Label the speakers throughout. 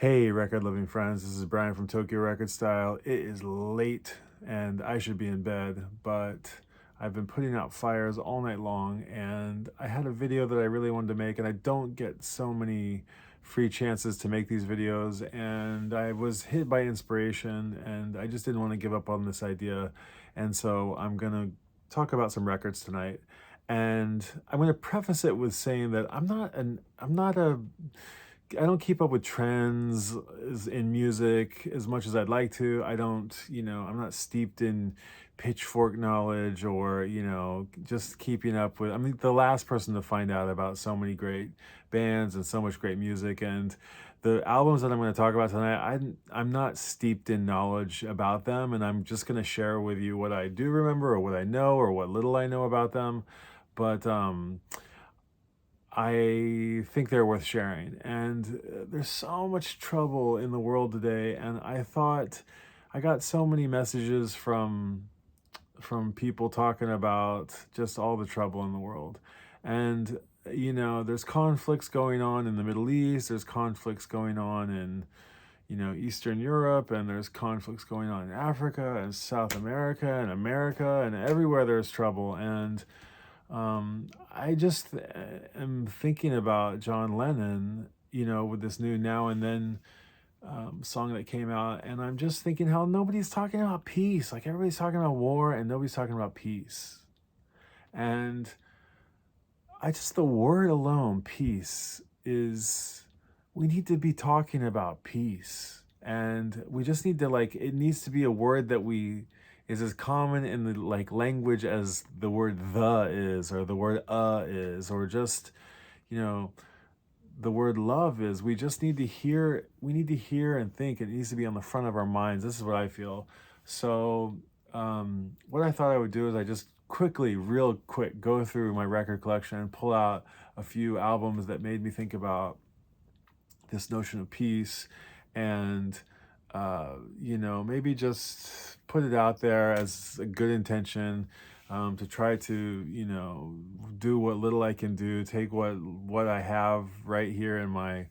Speaker 1: Hey, record loving friends, this is Brian from Tokyo Record Style. It is late and I should be in bed, but I've been putting out fires all night long and I had a video that I really wanted to make, and I don't get so many free chances to make these videos, and I was hit by inspiration and I just didn't want to give up on this idea. And so I'm going to talk about some records tonight. And I'm going to preface it with saying that I don't keep up with trends in music as much as I'd like to. I don't, I'm not steeped in pitchfork knowledge or, just keeping up with. I'm the last person to find out about so many great bands and so much great music. And the albums that I'm going to talk about tonight, I'm not steeped in knowledge about them, and I'm just going to share with you what I do remember or what I know or what little I know about them. But I think they're worth sharing. And there's so much trouble in the world today. And I thought I got so many messages from people talking about just all the trouble in the world. And there's conflicts going on in the Middle East. There's conflicts going on in Eastern Europe, and there's conflicts going on in Africa and South America, and everywhere there's trouble. And I just am thinking about John Lennon, with this new Now and Then song that came out, and I'm just thinking how nobody's talking about peace. Like, everybody's talking about war, and nobody's talking about peace. And the word alone, peace, we need to be talking about peace. And we just need to, it needs to be a word that is as common in the language as the word the is, or the word is, or just the word love is. We need to hear and think. It needs to be on the front of our minds. This is what I feel. So what I thought I would do is I just real quick, go through my record collection and pull out a few albums that made me think about this notion of peace, and maybe just put it out there as a good intention, to try to, do what little I can do, take what I have right here in my,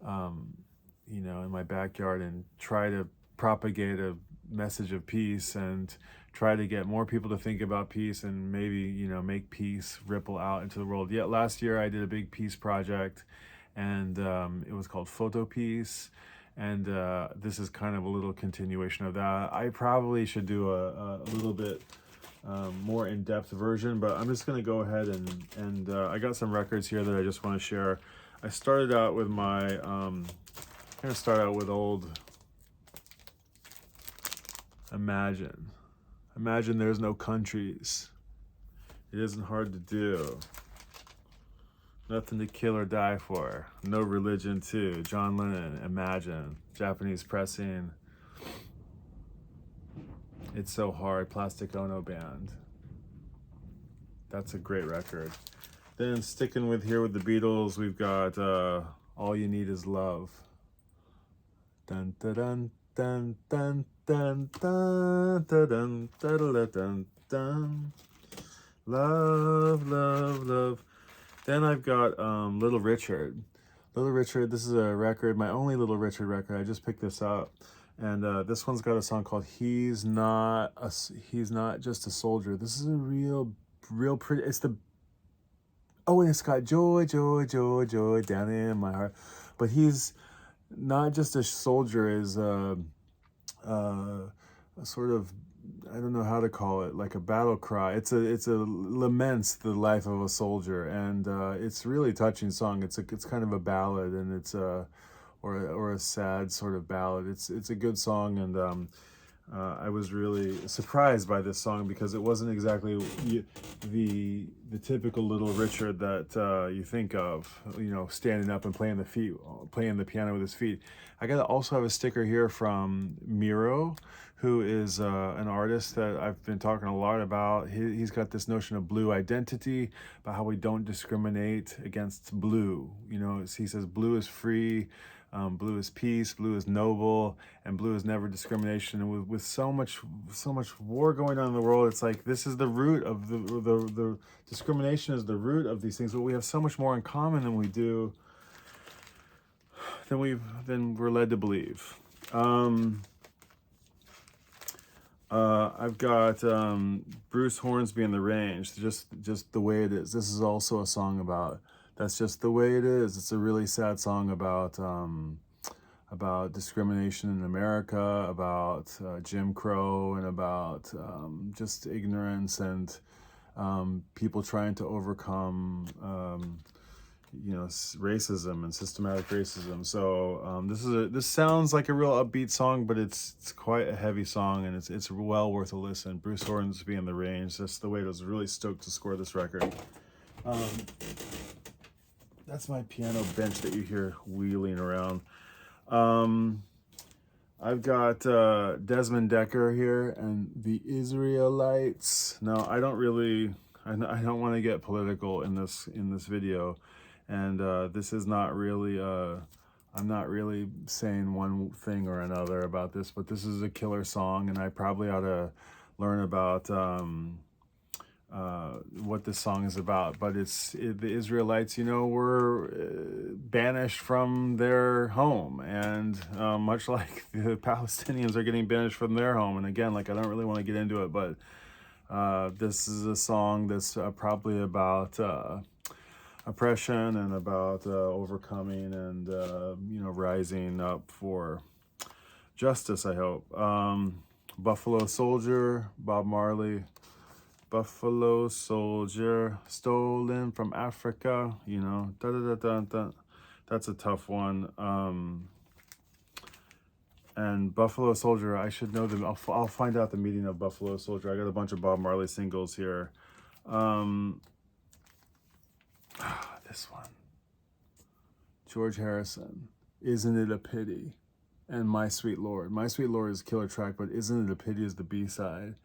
Speaker 1: in my backyard, and try to propagate a message of peace, and try to get more people to think about peace, and maybe, make peace ripple out into the world. Yet last year I did a big peace project, and it was called Photo Peace. And this is kind of a little continuation of that. I probably should do a little bit more in-depth version, but I'm just going to go ahead and I got some records here that I just want to share. I started out with I'm going to start out with old Imagine. Imagine there's no countries. It isn't hard to do. Nothing to kill or die for. No religion too. John Lennon, Imagine. Japanese pressing. It's So Hard, Plastic Ono Band. That's a great record. Then sticking with the Beatles, we've got All You Need Is Love. Dun dun dun dun dun dun dun dun dun dun dun. Love, love, love. Then I've got Little Richard. Little Richard, this is a record, my only Little Richard record. I just picked this up. And this one's got a song called He's Not Just a Soldier. This is a real pretty, and it's got joy, joy, joy, joy down in my heart. But he's not just a soldier is a sort of, I don't know how to call it, like a battle cry. It's a laments the life of a soldier, and it's really touching song. It's kind of a ballad, and it's or a sad sort of ballad. It's a good song, and I was really surprised by this song because it wasn't exactly the typical Little Richard that you think of, standing up and playing the piano with his feet. I gotta also have a sticker here from Miro, who is an artist that I've been talking a lot about. He's got this notion of blue identity, about how we don't discriminate against blue. He says blue is free. Blue is peace, blue is noble, and blue is never discrimination. And with so much war going on in the world, it's like this is the root of the discrimination is the root of these things. But we have so much more in common than we're led to believe. I've got Bruce Hornsby in the Range, just the way it is. This is also a song about that's just the way it is. It's a really sad song about discrimination in America, about Jim Crow, and about just ignorance and people trying to overcome racism and systematic racism. So this sounds like a real upbeat song, but it's quite a heavy song, and it's well worth a listen. Bruce Hornsby in the Range. That's the way it was. Really stoked to score this record. That's my piano bench that you hear wheeling around. I've got Desmond Decker here and the Israelites. Now, I don't want to get political in this video, and this is not really. I'm not really saying one thing or another about this, but this is a killer song, and I probably ought to learn about what this song is about. But the Israelites, were banished from their home, and much like the Palestinians are getting banished from their home. And again, I don't really want to get into it, but this is a song that's probably about oppression and about overcoming and rising up for justice, I hope. Buffalo Soldier, Bob Marley. Buffalo Soldier, stolen from Africa, that's a tough one. And Buffalo Soldier, I should know them. I'll find out the meaning of Buffalo Soldier. I got a bunch of Bob Marley singles here. This one, George Harrison, Isn't It a Pity? And My Sweet Lord. My Sweet Lord is a killer track, but Isn't It a Pity is the B-side.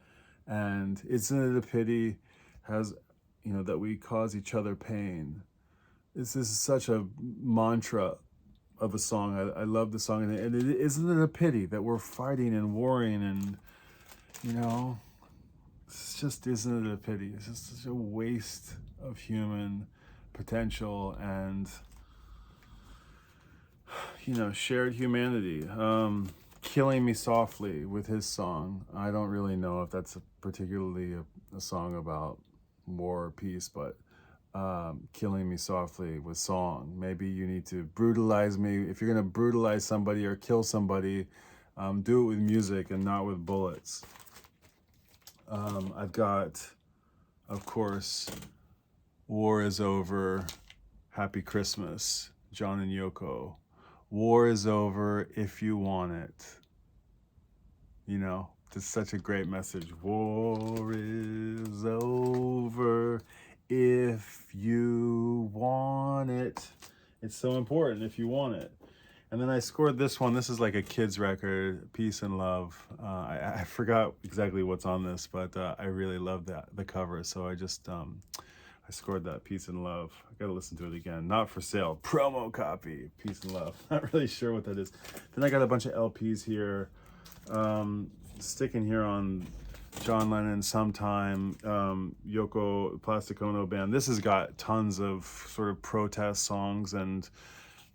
Speaker 1: And Isn't It a Pity has, that we cause each other pain. This is such a mantra of a song. I love the song. And isn't it a pity that we're fighting and warring and, it's just, isn't it a pity? It's just such a waste of human potential and, shared humanity. Killing Me Softly with his song. I don't really know if that's particularly a song about war or peace, but Killing Me Softly with song. Maybe you need to brutalize me. If you're going to brutalize somebody or kill somebody, do it with music and not with bullets. I've got, of course, War Is Over, Happy Christmas, John and Yoko. War is over if you want it. It's such a great message. War is over if you want it. It's so important if you want it. And then I scored this one. This is like a kid's record, Peace and Love. I forgot exactly what's on this, but I really love the cover. So I just... I scored that, Peace and Love. I gotta listen to it again. Not for sale. Promo copy. Peace and Love. Not really sure what that is. Then I got a bunch of LPs here. Sticking here on John Lennon, Sometime, Yoko, Plastic Ono Band. This has got tons of sort of protest songs and,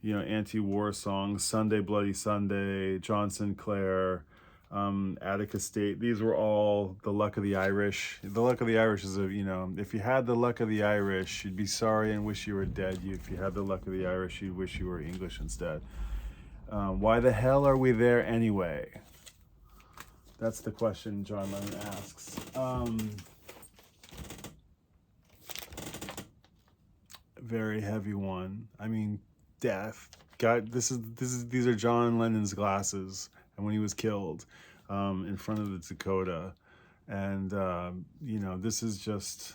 Speaker 1: anti-war songs. Sunday, Bloody Sunday, John Sinclair, Attica State. These were all the Luck of the Irish. The Luck of the Irish is if you had the Luck of the Irish, you'd be sorry and wish you were dead. If you had the Luck of the Irish, you'd wish you were English instead. Why the hell are we there anyway? That's the question John Lennon asks. Very heavy one. I mean, death. God, these are John Lennon's glasses, and when he was killed, in front of the Dakota, and this is just,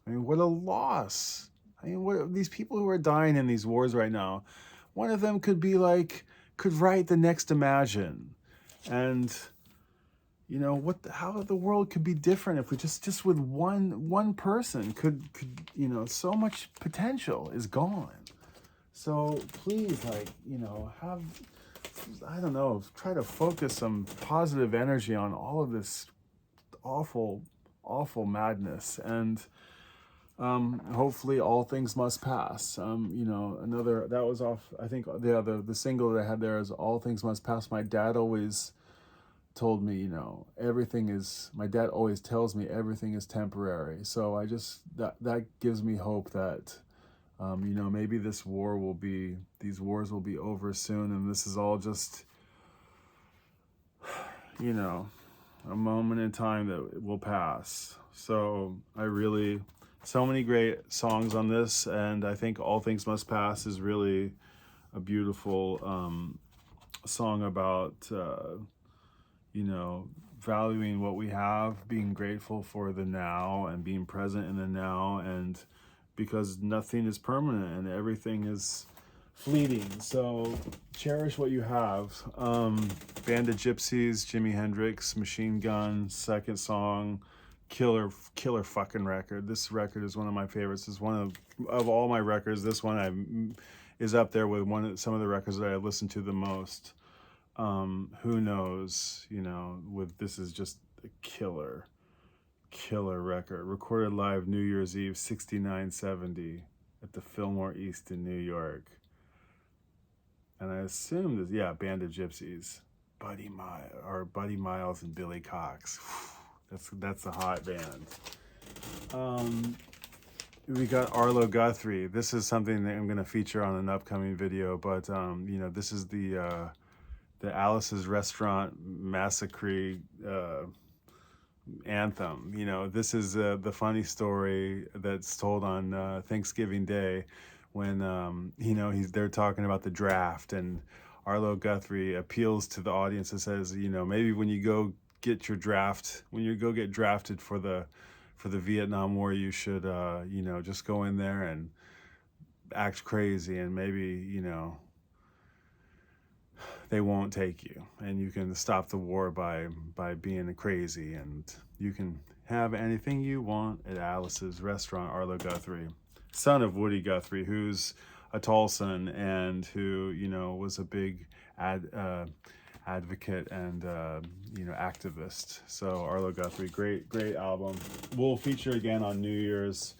Speaker 1: what a loss. What these people who are dying in these wars right now, one of them could write the next Imagine, and how the world could be different if we just with one person could so much potential is gone. So please, have, I don't know, try to focus some positive energy on all of this awful, awful madness. And Hopefully all things must pass. Another that was off. I think the single that I had there is all things must pass. My dad always told me, everything is. My dad always tells me everything is temporary. So I just that gives me hope that, maybe these wars will be over soon, and this is all just, you know, a moment in time that will pass. So so many great songs on this, and I think All Things Must Pass is really a beautiful song about, valuing what we have, being grateful for the now, and being present in the now, and because nothing is permanent and everything is fleeting. So cherish what you have. Band of Gypsies, Jimi Hendrix, Machine Gun, second song, killer fucking record. This record is one of my favorites. It's one of all my records. This one is up there with some of the records that I listen to the most. Who knows? This is just a killer record. Recorded live New Year's Eve, 6970 at the Fillmore East in New York. And I assume that, yeah, Band of Gypsies, Buddy Miles and Billy Cox. That's a hot band. We got Arlo Guthrie. This is something that I'm going to feature on an upcoming video, but this is the Alice's Restaurant Massacre anthem. This is the funny story that's told on Thanksgiving Day, when they're talking about the draft, and Arlo Guthrie appeals to the audience and says, maybe when you go get drafted for the Vietnam War, you should just go in there and act crazy, and maybe they won't take you, and you can stop the war by being crazy, and you can have anything you want at Alice's Restaurant. Arlo Guthrie, son of Woody Guthrie, who's a Tulsan and who was a big advocate and activist. So Arlo Guthrie, great album. We'll feature again on New Year's.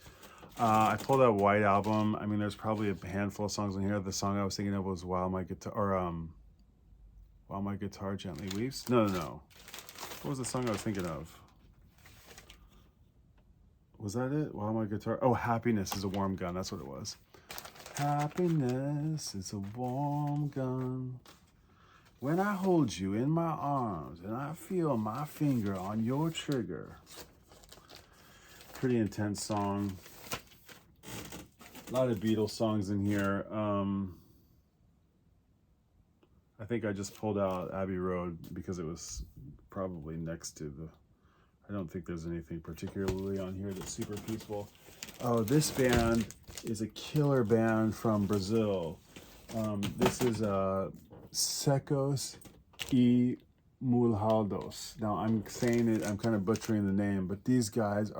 Speaker 1: I pulled out a White Album. I mean, there's probably a handful of songs on here. The song I was thinking of was While My Guitar Gently Weeps. No. What was the song I was thinking of? Was that it? While My Guitar... Oh, Happiness is a Warm Gun. That's what it was. Happiness is a warm gun. When I hold you in my arms and I feel my finger on your trigger. Pretty intense song. A lot of Beatles songs in here. I think I just pulled out Abbey Road because it was probably next to the... I don't think there's anything particularly on here that's super peaceful. Oh, this band is a killer band from Brazil. This is Secos e Mulhados. Now I'm saying it, I'm kind of butchering the name, but these guys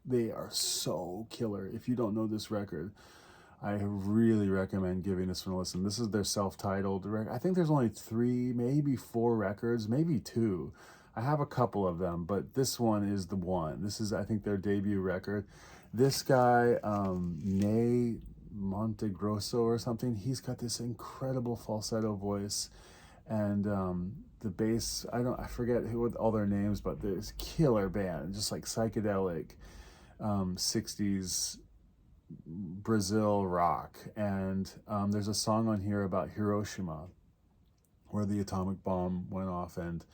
Speaker 1: they are so killer. If you don't know this record, I really recommend giving this one a listen. This is their self-titled record. I think there's only 3, maybe 4 records, maybe 2. I have a couple of them, but this one is the one. This is, I think, their debut record. This guy, Ney Montegrosso or something, he's got this incredible falsetto voice, and the bass, I forget all their names, but there's killer band, just like psychedelic 60s Brazil rock. And there's a song on here about Hiroshima, where the atomic bomb went off, and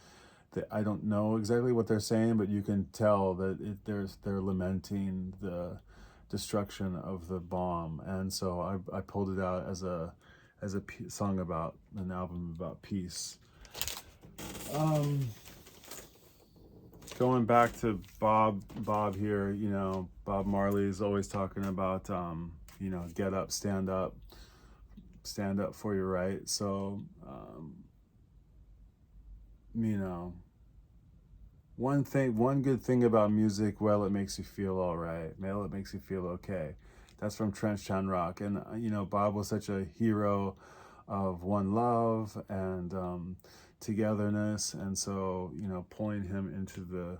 Speaker 1: I don't know exactly what they're saying, but you can tell that they're lamenting the destruction of the bomb. And so I pulled it out as a song about an album about peace. Going back to Bob here, Bob Marley is always talking about, get up, stand up for your right. So, one good thing about music, well, it makes you feel all right. It makes you feel okay. That's from Trench Town Rock. And, Bob was such a hero of one love and togetherness. And so, pulling him into the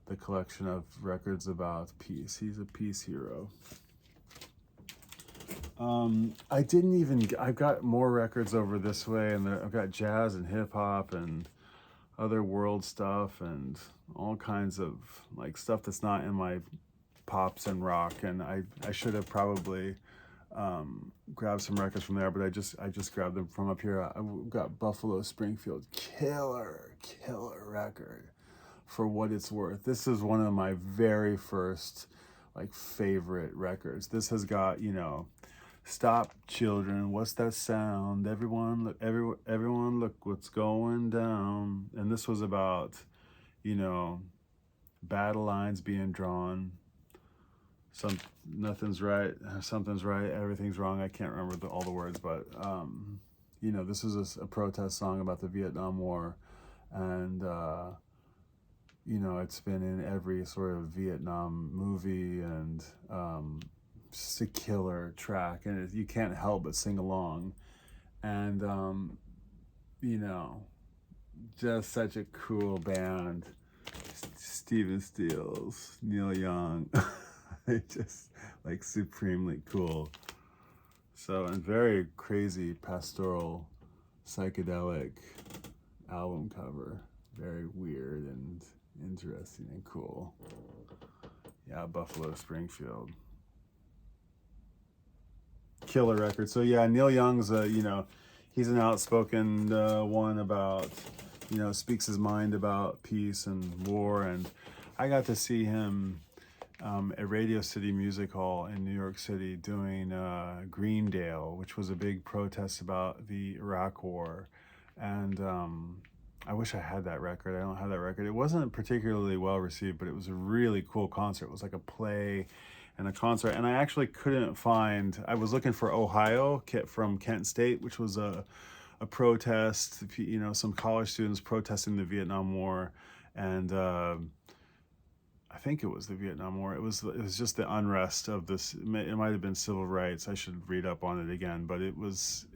Speaker 1: the collection of records about peace. He's a peace hero. I've got more records over this way, and I've got jazz and hip hop and other world stuff and all kinds of like stuff that's not in my pops and rock. And I should have probably grabbed some records from there, but I just grabbed them from up here. I've got Buffalo Springfield, killer record for what it's worth. This is one of my very first like favorite records. This has got, you know, stop children, what's that sound? Everyone look what's going down. And this was about, you know, battle lines being drawn. Nothing's right, something's right, everything's wrong. I can't remember all the words, but you know, this was a protest song about the Vietnam War, and you know, it's been in every sort of Vietnam movie, and just a killer track, and you can't help but sing along. And you know, just such a cool band. Stephen Stills, Neil Young. Just like supremely cool. So, and very crazy pastoral psychedelic album cover. Very weird and interesting and cool. Yeah, Buffalo Springfield. Killer record. So yeah, Neil Young's you know, he's an outspoken one about, you know, speaks his mind about peace and war. And I got to see him at Radio City Music Hall in New York City doing Greendale, which was a big protest about the Iraq War. And I wish I had that record. I don't have that record. It wasn't particularly well received, but it was a really cool concert. It was like a play and a concert. And I actually couldn't find, I was looking for Ohio from Kent State, which was a protest, you know, some college students protesting the Vietnam War. And I think it was the Vietnam War. It was just the unrest of this. It might have been civil rights. I should read up on it again, but it was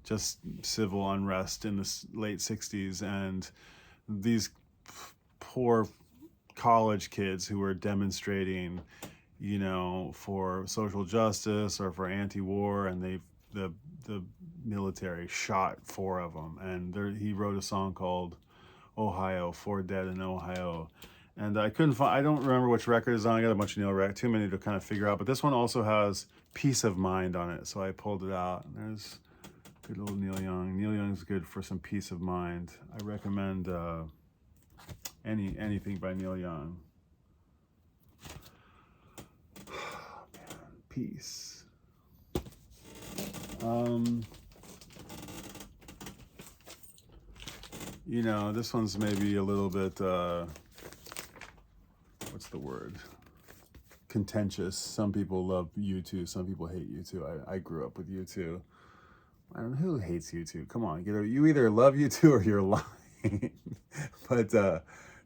Speaker 1: just civil unrest in the late 60s, and these poor college kids who were demonstrating, you know, for social justice or for anti-war, and the military shot 4 of them. And he wrote a song called Ohio, 4 Dead in Ohio. And I couldn't find, I don't remember which record is on. I got a bunch of Neil records, too many to kind of figure out. But this one also has Peace of Mind on it. So I pulled it out. And there's good old Neil Young. Neil Young's good for some peace of mind. I recommend anything by Neil Young. Man, peace. You know, this one's maybe a little bit what's the word? Contentious. Some people love U2, some people hate U2. I grew up with U2. I don't know who hates U2. Come on, you either love U2 or you're lying. But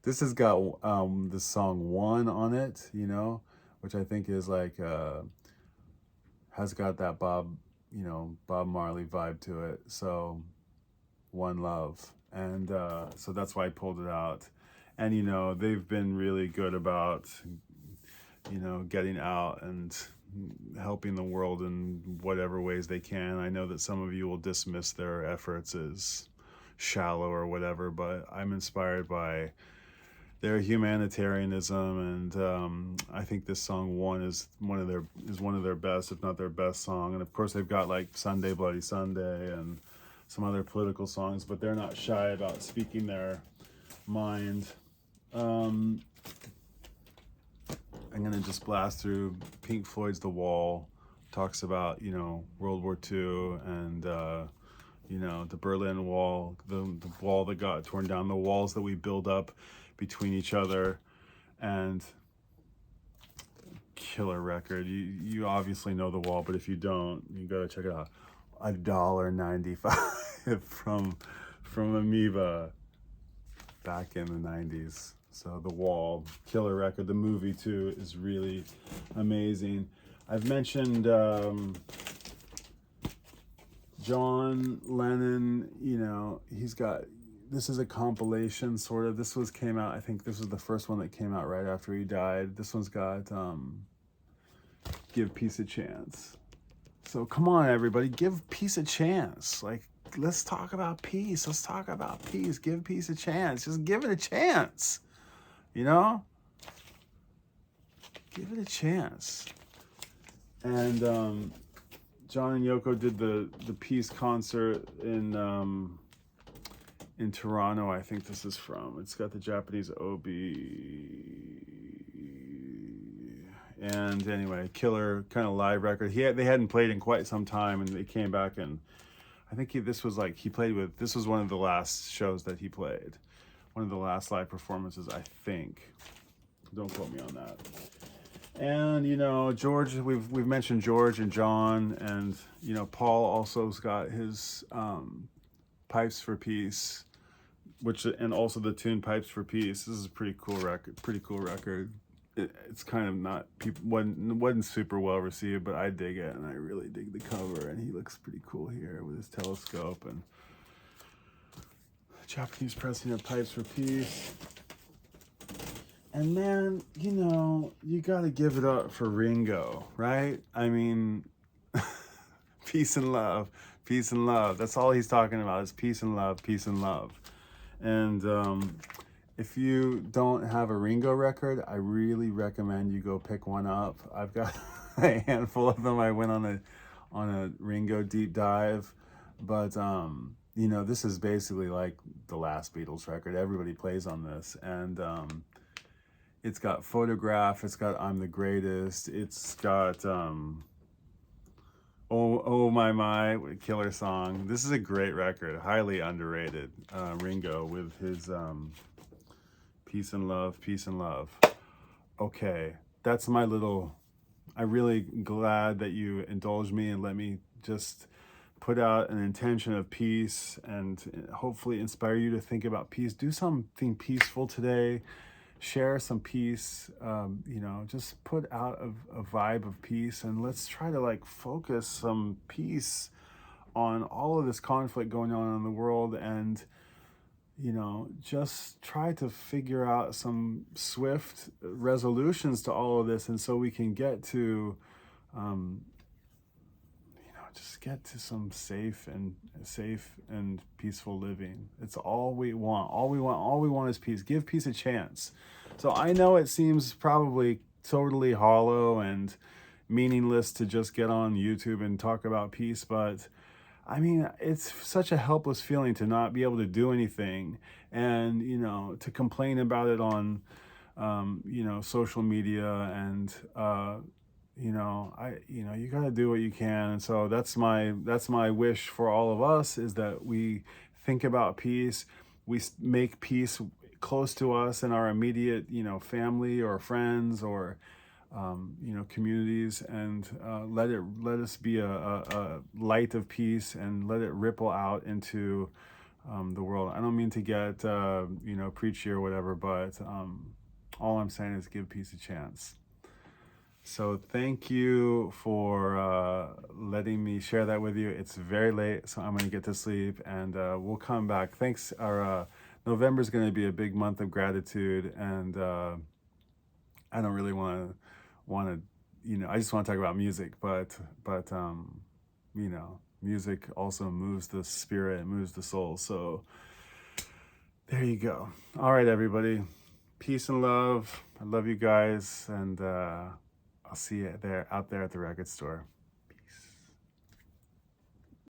Speaker 1: this has got the song One on it, you know, which I think is like has got that Bob Marley vibe to it. So One Love. And so that's why I pulled it out. And, you know, they've been really good about, you know, getting out and helping the world in whatever ways they can. I know that some of you will dismiss their efforts as shallow or whatever, but I'm inspired by their humanitarianism, and I think this song One is one of their best, if not their best song. And of course they've got like Sunday Bloody Sunday and some other political songs, but they're not shy about speaking their mind. I'm gonna just blast through Pink Floyd's The Wall. Talks about, you know, World War II and you know, the Berlin Wall, the wall that got torn down, the walls that we build up between each other. And killer record. You obviously know The Wall, but if you don't, you gotta check it out. $1.95 from Amoeba back in the 90s. So The Wall, killer record. The movie too is really amazing. I've mentioned John Lennon. You know, he's got this is a compilation, sort of. Came out, I think this was the first one that came out right after he died. This one's got Give Peace a Chance. So come on, everybody, give peace a chance. Like, let's talk about peace. Let's talk about peace. Give peace a chance. Just give it a chance. You know? Give it a chance. And John and Yoko did the peace concert in Toronto. I think this is from. It's got the Japanese obi. And anyway, killer kind of live record. They hadn't played in quite some time, and they came back, and I think this was one of the last shows that he played, one of the last live performances, I think. Don't quote me on that. And you know, George, we've mentioned George and John, and you know, Paul also's got his Pipes for Peace, and also the tune Pipes for Peace. This is a pretty cool record. It's kind of not, wasn't super well received, but I dig it, and I really dig the cover, and he looks pretty cool here with his telescope and Japanese pressing of Pipes for Peace. And man, you know, you gotta give it up for Ringo, right? I mean, peace and love, peace and love. That's all he's talking about, is peace and love, peace and love. And if you don't have a Ringo record, I really recommend you go pick one up. I've got a handful of them. I went on a Ringo deep dive, but you know, this is basically like the last Beatles record. Everybody plays on this, and it's got Photograph. It's got I'm the Greatest. It's got Oh My, killer song. This is a great record, highly underrated. Ringo with his peace and love, peace and love. Okay, that's my little, I'm really glad that you indulged me and let me just put out an intention of peace and hopefully inspire you to think about peace. Do something peaceful today. Share some peace, you know, just put out a vibe of peace, and let's try to like focus some peace on all of this conflict going on in the world, and you know, just try to figure out some swift resolutions to all of this, and so we can get to, you know, just get to some safe and peaceful living. It's all we want. All we want is peace. Give peace a chance. So I know it seems probably totally hollow and meaningless to just get on YouTube and talk about peace, but I mean, it's such a helpless feeling to not be able to do anything, and you know, to complain about it on, you know, social media, and you know, you got to do what you can. And so that's my wish for all of us, is that we think about peace, we make peace close to us in our immediate, you know, family or friends or you know, communities, and let us be a light of peace, and let it ripple out into the world. I don't mean to get you know, preachy or whatever, but all I'm saying is give peace a chance. So thank you for letting me share that with you. It's very late, so I'm going to get to sleep, and we'll come back. Thanks. Our November is going to be a big month of gratitude, and I don't really want to, you know, I just want to talk about music, but you know, music also moves the spirit, moves the soul. So there you go. All right, everybody, peace and love. I love you guys, and I'll see you out there at the record store.